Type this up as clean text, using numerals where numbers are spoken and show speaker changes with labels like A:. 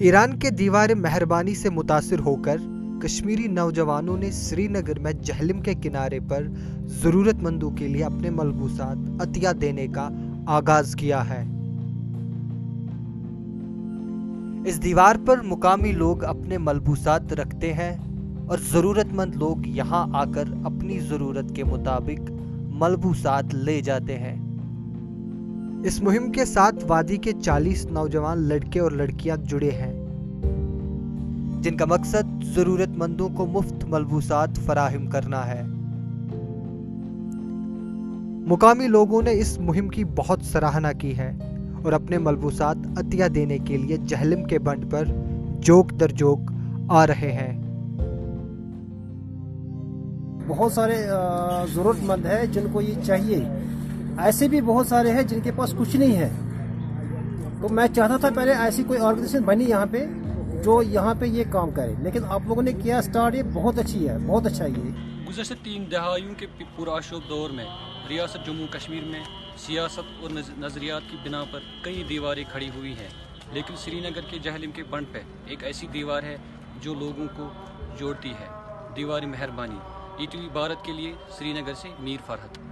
A: Iran के दीवार मेहरबानी से मुतासिर होकर कश्मीरी नौजवानों ने श्रीनगर में जहलम के किनारे पर ज़रूरतमंदों के लिए अपने मलबूसात अतिया देने का आगाज किया है। इस दीवार पर मुकामी लोग अपने मलबूसात रखते हैं और ज़रूरतमंद लोग यहां आकर अपनी ज़रूरत के मुताबिक मलबूसात ले जाते हैं। इस मुहिम के साथ वादी के 40 नौजवान लड़के और लड़कियां जुड़े हैं, जिनका मकसद ज़रूरतमंदों को मुफ्त मलबूसात फराहम करना है। मुकामी लोगों ने इस मुहिम की बहुत सराहना की है और अपने मलबूसात अतिया देने के लिए जहलम के बंड पर जोक दर जोक आ रहे हैं।
B: बहुत सारे ज़रूरतमंद है जिनको ये चाहिए, ऐसे भी बहुत सारे हैं जिनके पास कुछ नहीं है। तो मैं चाहता था पहले ऐसी कोई ऑर्गेनाइजेशन बनी यहाँ पे जो यहाँ पे ये काम करे, लेकिन आप लोगों ने किया स्टार्ट, ये बहुत अच्छी है, बहुत अच्छा है। ये
C: गुज़श्ता 3 दहाइयों के पुरअशरफ दौर में रियासत जम्मू कश्मीर में सियासत और नज़रियात की बिना पर कई दीवारें खड़ी हुई हैं, लेकिन श्रीनगर के जहलम के बंड पर एक ऐसी दीवार है जो लोगों को जोड़ती है। दीवार मेहरबानी। ETV भारत के लिए श्रीनगर से मीर फरहत।